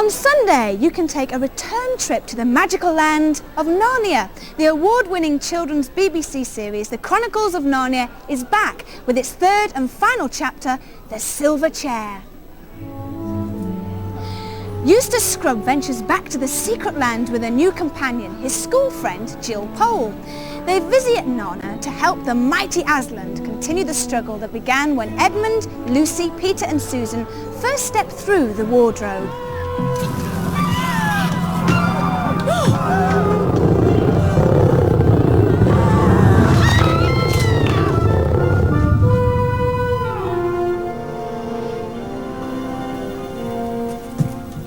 On Sunday, you can take a return trip to the magical land of Narnia. The award-winning children's BBC series, The Chronicles of Narnia, is back with its third and final chapter, The Silver Chair. Eustace Scrubb ventures back to the secret land with a new companion, his school friend, Jill Pole. They visit Narnia to help the mighty Aslan continue the struggle that began when Edmund, Lucy, Peter and Susan first stepped through the wardrobe.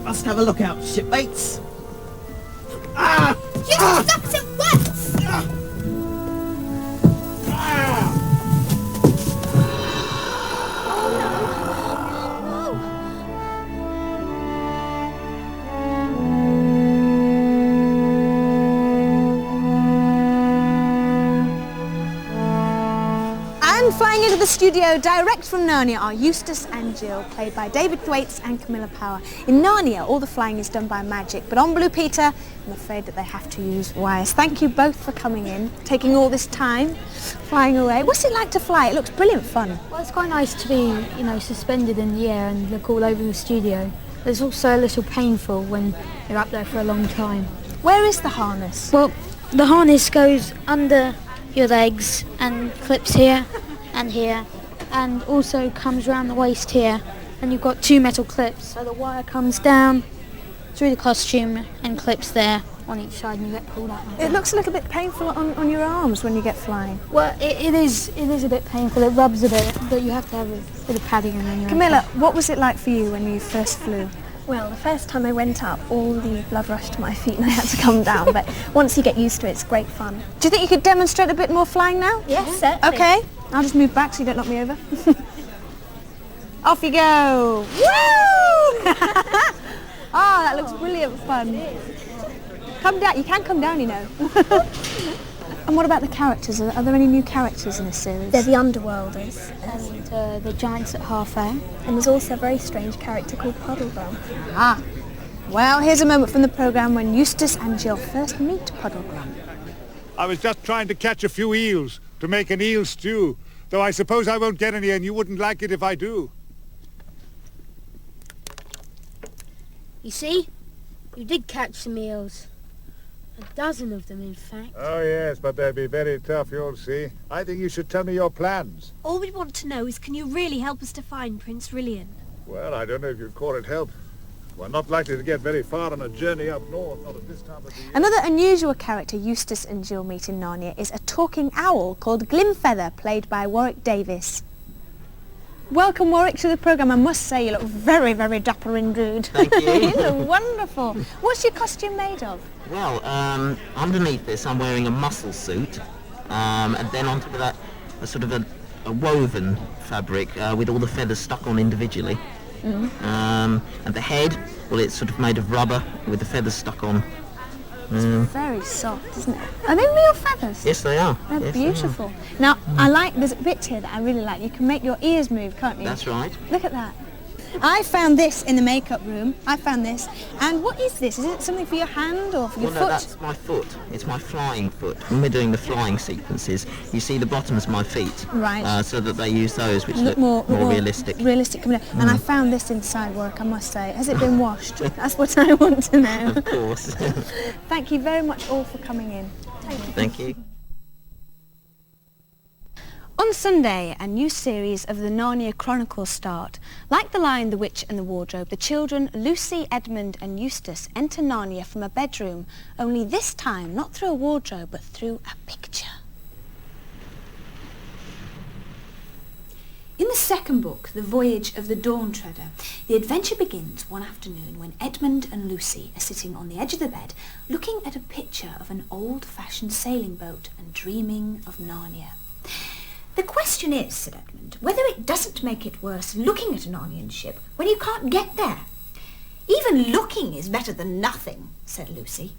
Must have a look out, shipmates. Just ducks at once! And flying into the studio direct from Narnia are Eustace and Jill, played by David Thwaites and Camilla Power. In Narnia, all the flying is done by magic, but on Blue Peter, I'm afraid that they have to use wires. Thank you both for coming in, taking all this time, flying away. What's it like to fly? It looks brilliant fun. Well, it's quite nice to be, suspended in the air and look all over the studio. But it's also a little painful when you're up there for a long time. Where is the harness? Well, the harness goes under your legs and clips here and here, and also comes around the waist here, and you've got two metal clips, so the wire comes down through the costume and clips there on each side, and you get pulled up. It looks a little bit painful on your arms when you get flying. Well, it is a bit painful, it rubs a bit, but you have to have a bit of padding and then you're Camilla, what was it like for you when you first flew? Well, the first time I went up, all the blood rushed to my feet and I had to come down, but once you get used to it, it's great fun. Do you think you could demonstrate a bit more flying now? Yes, certainly. Okay, I'll just move back so you don't knock me over. Off you go! Woo! Oh, that looks brilliant fun. Come down, you can come down, you know. And what about the characters? Are there any new characters in this series? They're the Underworlders. and the giants at half air. And there's also a very strange character called Puddleglum. Ah, well, here's a moment from the programme when Eustace and Jill first meet Puddleglum. I was just trying to catch a few eels to make an eel stew, though I suppose I won't get any and you wouldn't like it if I do. You see? You did catch some eels. A dozen of them, in fact. Oh, yes, but they'll be very tough, you'll see. I think you should tell me your plans. All we want to know is, can you really help us to find Prince Rilian? Well, I don't know if you'd call it help. We're not likely to get very far on a journey up north, not at this time of the year. Another unusual character Eustace and Jill meet in Narnia is a talking owl called Glimfeather, played by Warwick Davis. Welcome, Warwick, to the programme. I must say you look very, very dapper indeed. Thank you. You look wonderful. What's your costume made of? Well, underneath this I'm wearing a muscle suit, and then on top of that a sort of a woven fabric with all the feathers stuck on individually. And the head, well, it's sort of made of rubber with the feathers stuck on. Very soft, isn't it? Are they real feathers? Yes, they are. They're Yes, beautiful. Now, there's a bit here that I really like. You can make your ears move, can't you? That's right. Look at that. I found this in the makeup room. I found this. And what is this? Is it something for your hand or for your Well, foot? no, that's my foot. It's my flying foot. When we're doing the flying sequences, you see the bottoms of my feet. Right. So that they use those, which Look look more realistic. Realistic coming out. And I found this inside work, I must say. Has it been washed? That's what I want to know. Of course. Thank you very much all for coming in. Thank you. On Sunday, a new series of the Narnia Chronicles start. Like The Lion, the Witch and the Wardrobe, the children Lucy, Edmund and Eustace enter Narnia from a bedroom, only this time not through a wardrobe but through a picture. In the second book, The Voyage of the Dawn Treader, the adventure begins one afternoon when Edmund and Lucy are sitting on the edge of the bed looking at a picture of an old-fashioned sailing boat and dreaming of Narnia. The question is, said Edmund, whether it doesn't make it worse looking at a Narnian ship when you can't get there. Even looking is better than nothing, said Lucy.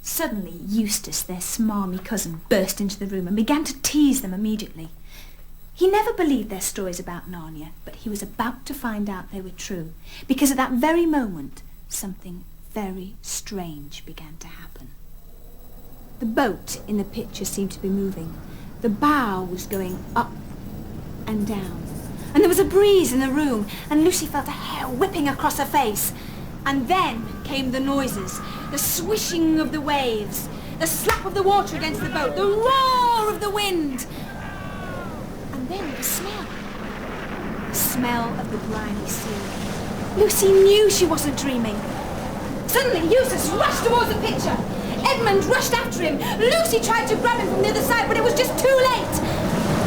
Suddenly, Eustace, their smarmy cousin, burst into the room and began to tease them immediately. He never believed their stories about Narnia, but he was about to find out they were true, because at that very moment, something very strange began to happen. The boat in the picture seemed to be moving. The bow was going up and down. And there was a breeze in the room, and Lucy felt a hair whipping across her face. And then came the noises, the swishing of the waves, the slap of the water against the boat, the roar of the wind. And then the smell of the briny sea. Lucy knew she wasn't dreaming. Suddenly, Eustace rushed towards the picture. Edmund rushed after him. Lucy tried to grab him from the other side, but it was just too late.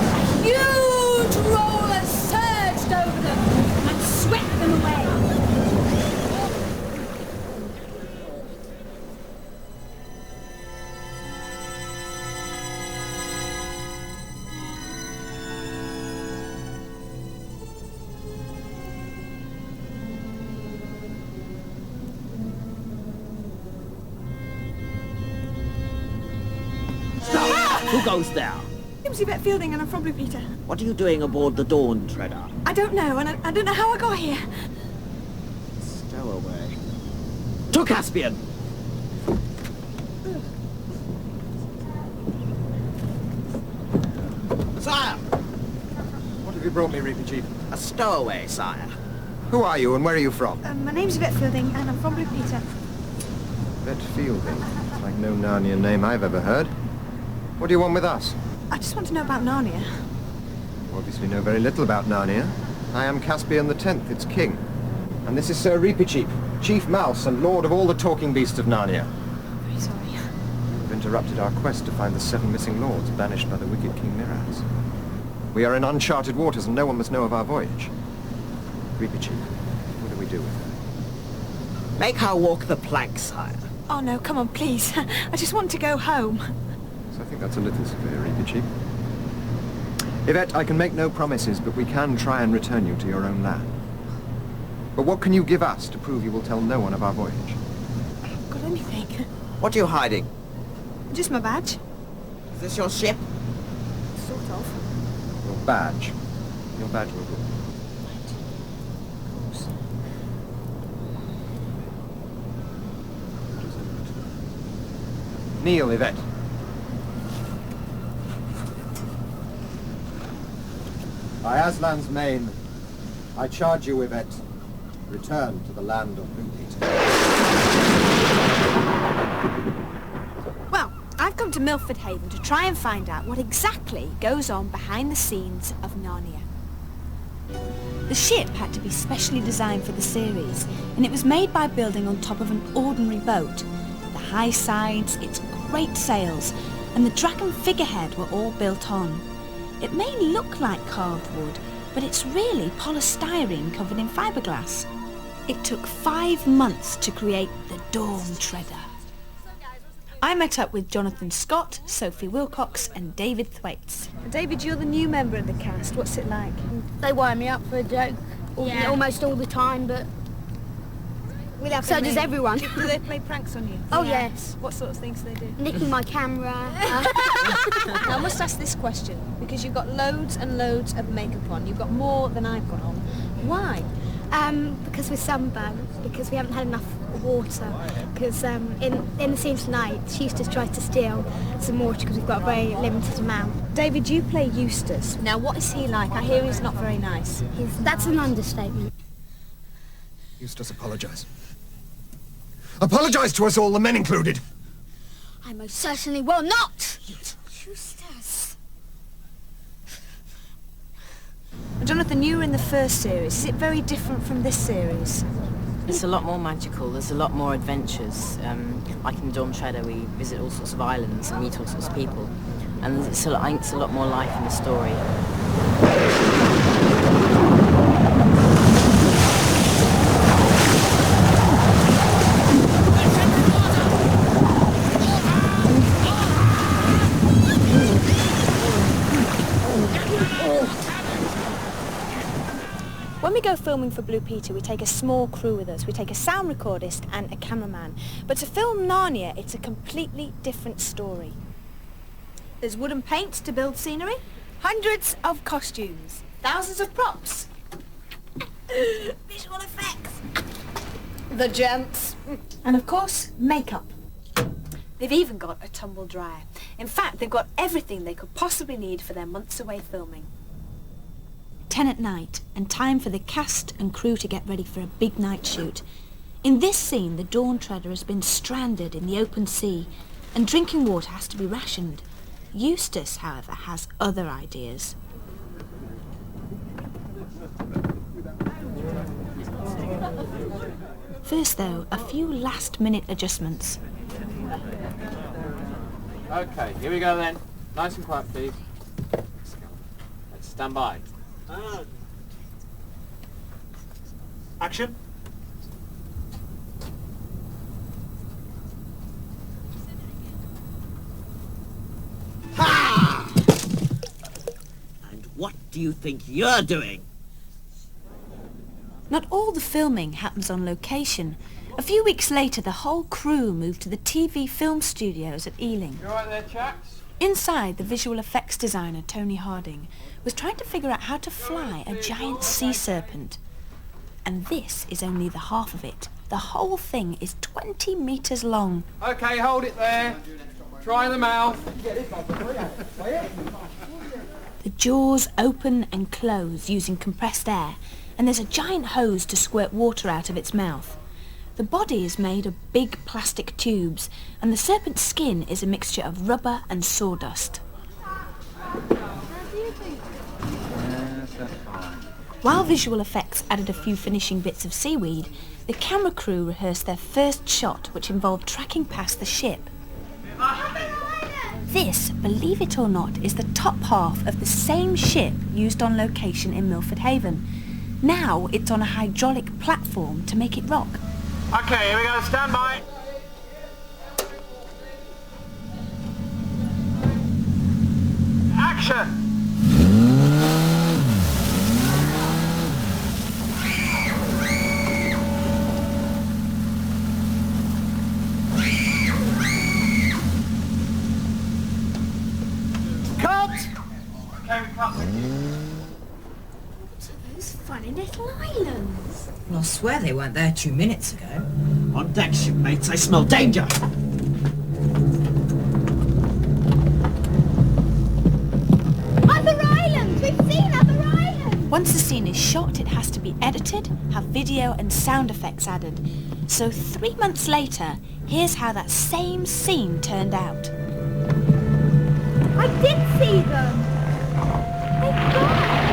A huge roller surged over them and swept them away. Who goes there? I'm Yvette Fielding and I'm from Blue Peter. What are you doing aboard the Dawn Treader? I don't know, and I don't know how I got here. Stowaway. To Caspian! Sire! What have you brought me, Reaper Chief? A stowaway, sire. Who are you and where are you from? My name's Yvette Fielding and I'm from Blue Peter. Yvette Fielding. Like no Narnian name I've ever heard. What do you want with us? I just want to know about Narnia. You obviously know very little about Narnia. I am Caspian the 10th, its king. And this is Sir Reaper Chief, Chief Mouse and Lord of all the talking beasts of Narnia. Very sorry. We've interrupted our quest to find the 7 missing lords banished by the wicked King Miraz. We are in uncharted waters and no one must know of our voyage. Reaper Chief, what do we do with her? Make her walk the plank, sire. Oh no, come on, please. I just want to go home. So I think that's a little severe, Reaper Chief. Yvette, I can make no promises, but we can try and return you to your own land. But what can you give us to prove you will tell no one of our voyage? I haven't got anything. What are you hiding? Just my badge. Is this your ship? Sort of. Your badge. Your badge will do. Kneel, Yvette. By Aslan's mane, I charge you, Yvette, return to the land of Blue Peter. Well, I've come to Milford Haven to try and find out what exactly goes on behind the scenes of Narnia. The ship had to be specially designed for the series, and it was made by building on top of an ordinary boat. The high sides, its great sails, and the dragon figurehead were all built on. It may look like carved wood, but it's really polystyrene covered in fiberglass. It took 5 months to create the Dawn Treader. I met up with Jonathan Scott, Sophie Wilcox and David Thwaites. David, you're the new member of the cast. What's it like? They wind me up for a joke almost all the time, but so does everyone. Do they play pranks on you? Oh, yes. What sort of things do they do? Nicking my camera. Now, I must ask this question, because you've got loads and loads of makeup on. You've got more than I've got on. Why? Because we're sunburned, because we haven't had enough water. Because in the scene tonight, Eustace tried to steal some water because we've got a very limited amount. David, you play Eustace. Now, what is he like? I hear he's not very nice. That's an understatement. Eustace, apologize. Apologize to us all, the men included. I most certainly will not. Eustace. Jonathan, you were in the first series. Is it very different from this series? It's a lot more magical. There's a lot more adventures. Like in Dawn Treader, we visit all sorts of islands and meet all sorts of people. And I think it's a lot more life in the story. When we go filming for Blue Peter, we take a small crew with us. We take a sound recordist and a cameraman. But to film Narnia, it's a completely different story. There's wood and paint to build scenery, hundreds of costumes, thousands of props, visual effects. The gents. And of course, makeup. They've even got a tumble dryer. In fact, they've got everything they could possibly need for their months away filming. 10 at night, and time for the cast and crew to get ready for a big night shoot. In this scene, the Dawn Treader has been stranded in the open sea, and drinking water has to be rationed. Eustace, however, has other ideas. First, though, a few last-minute adjustments. Okay, here we go then. Nice and quiet, please. Let's stand by. Action. Ha! And what do you think you're doing? Not all the filming happens on location. A few weeks later, the whole crew moved to the TV film studios at Ealing. You alright there, chaps? Inside, the visual effects designer, Tony Harding, was trying to figure out how to fly a giant sea serpent. And this is only the half of it. The whole thing is 20 metres long. Okay, hold it there. Try the mouth. The jaws open and close using compressed air, and there's a giant hose to squirt water out of its mouth. The body is made of big plastic tubes, and the serpent's skin is a mixture of rubber and sawdust. While visual effects added a few finishing bits of seaweed, the camera crew rehearsed their first shot, which involved tracking past the ship. This, believe it or not, is the top half of the same ship used on location in Milford Haven. Now it's on a hydraulic platform to make it rock. Okay, here we go. Stand by. Action! Cut! Okay, we cut. Those funny little islands. Well, I'll swear they weren't there 2 minutes ago. On deck, shipmates, I smell danger! Other islands! We've seen other islands! Once the scene is shot, it has to be edited, have video and sound effects added. So 3 months later, here's how that same scene turned out. I did see them! They've gone!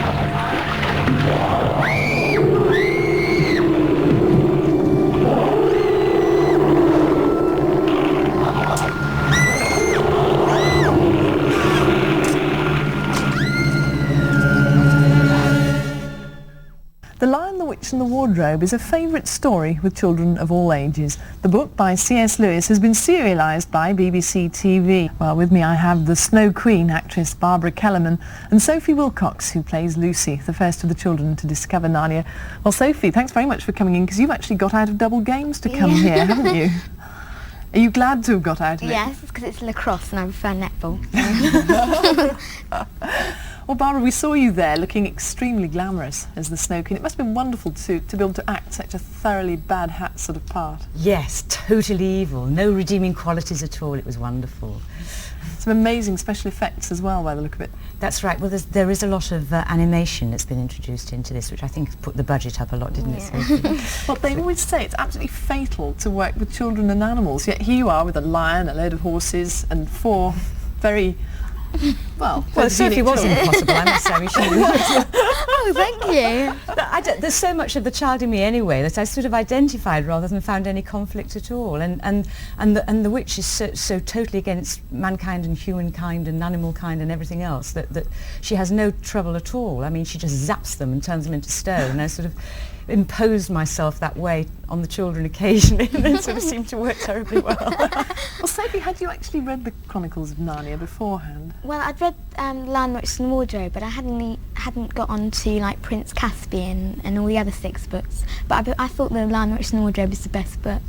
The Lion, the Witch and the Wardrobe is a favourite story with children of all ages. The book by C.S. Lewis has been serialised by BBC TV. Well, with me I have the Snow Queen actress Barbara Kellerman and Sophie Wilcox, who plays Lucy, the first of the children to discover Narnia. Well, Sophie, thanks very much for coming in, because you've actually got out of double games to come here, haven't you? Are you glad to have got out of it? Yes, because it's lacrosse and I prefer netball. Well, Barbara, we saw you there looking extremely glamorous as the Snow Queen. It must have been wonderful to be able to act such a thoroughly bad hat sort of part. Yes, totally evil. No redeeming qualities at all. It was wonderful. Some amazing special effects as well, by the look of it. That's right. Well, there is a lot of animation that's been introduced into this, which I think put the budget up a lot, didn't it? Well, they always say it's absolutely fatal to work with children and animals, yet here you are with a lion, a load of horses, and 4 very... Well, Sophie was impossible, I must say. Oh, thank you. There's so much of the child in me anyway that I sort of identified rather than found any conflict at all. And the witch is so totally against mankind and humankind and animal kind and everything else that she has no trouble at all. I mean, she just zaps them and turns them into stone. And I sort of imposed myself that way on the children occasionally, and it sort of seemed to work terribly well. Well, Sophie, had you actually read the Chronicles of Narnia beforehand? Well, I'd read Lion, the Witch and the Wardrobe, but I hadn't got on to like Prince Caspian and all the other 6 books. But I thought the Lion, the Witch and the Wardrobe is the best book.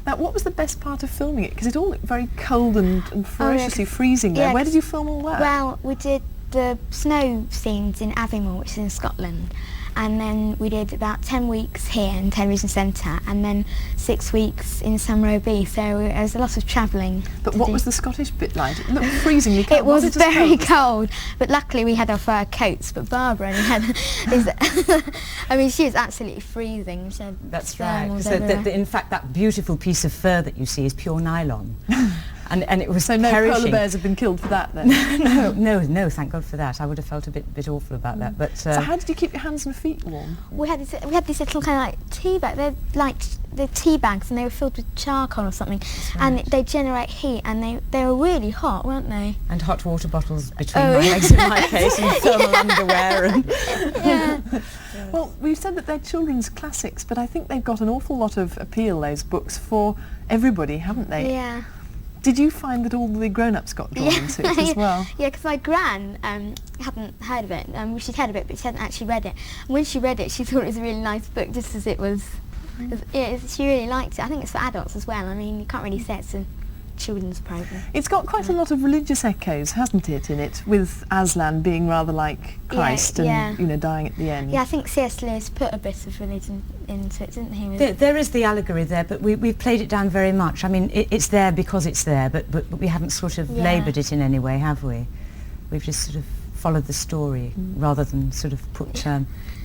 Now, what was the best part of filming it? Because it all looked very cold and ferociously freezing there. Where did you film all that? Well, we did the snow scenes in Aviemore, which is in Scotland, and then we did about 10 weeks here in Television Centre, and then 6 weeks in Samroe. So there was a lot of travelling. But what was the Scottish bit like? It looked freezingly cold. It was very cold, but luckily we had our fur coats, but Barbara only had his I mean, she was absolutely freezing. She had That's right. thermals So everywhere. in fact, that beautiful piece of fur that you see is pure nylon. And it was so no perishing. polar bears have been killed for that then? no, thank God for that. I would have felt a bit awful about that. But so how did you keep your hands and feet warm? We had these little kind of like tea bags. They're like the tea bags, and they were filled with charcoal or something, and they generate heat, and they were really hot, weren't they? And hot water bottles between my legs in my case, and thermal underwear. And yeah. Well, we've said that they're children's classics, but I think they've got an awful lot of appeal, those books, for everybody, haven't they? Yeah. Did you find that all the grown-ups got drawn into it as well? Yeah, because my gran hadn't heard of it. She'd heard of it, but she hadn't actually read it. And when she read it, she thought it was a really nice book, just as it was. She really liked it. I think it's for adults as well. I mean, you can't really say it's a children's programme. It's got quite a lot of religious echoes, hasn't it, in it, with Aslan being rather like Christ and, you know, dying at the end. Yeah, I think C.S. Lewis put a bit of religion into it, didn't he? There is the allegory there, but we've played it down very much. I mean, it's there because it's there, but we haven't sort of laboured it in any way, have we? We've just sort of followed the story rather than sort of put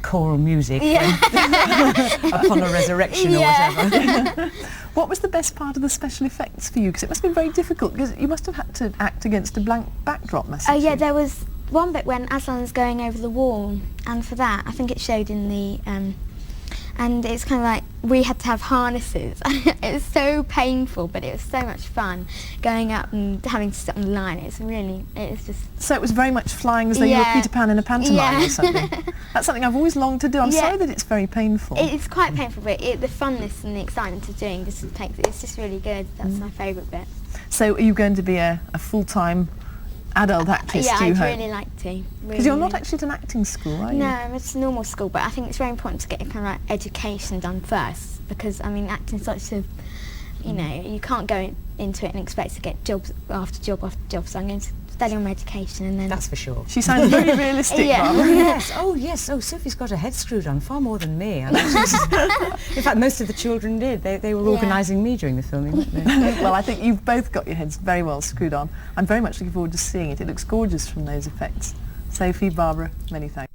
choral music upon a resurrection or whatever. What was the best part of the special effects for you? Because it must have been very difficult, because you must have had to act against a blank backdrop, mustn't you? Oh yeah, there was one bit when Aslan's going over the wall, and for that, I think it showed in the, and it's kind of like, we had to have harnesses. It was so painful, but it was so much fun going up and having to sit on the line. It's just... So it was very much flying as though you were Peter Pan in a pantomime or something. That's something I've always longed to do. I'm sorry that it's very painful. It's quite painful, but the funness and the excitement of doing just it's just really good. That's my favourite bit. So are you going to be a full-time adult actress, do you hope? I'd really like to. Because you're not actually at an acting school, are you? No, it's a normal school, but I think it's very important to get your kind of like education done first, because I mean, acting's such a, you know, you can't go into it and expect to get jobs after job after job. So I'm going to study on my education, and then... That's for sure. She sounds very realistic, Barbara. Yes. Oh, yes. Oh, Sophie's got her head screwed on far more than me. In fact, most of the children did. They were organising me during the filming, weren't they? Well, I think you've both got your heads very well screwed on. I'm very much looking forward to seeing it. It looks gorgeous from those effects. Sophie, Barbara, many thanks.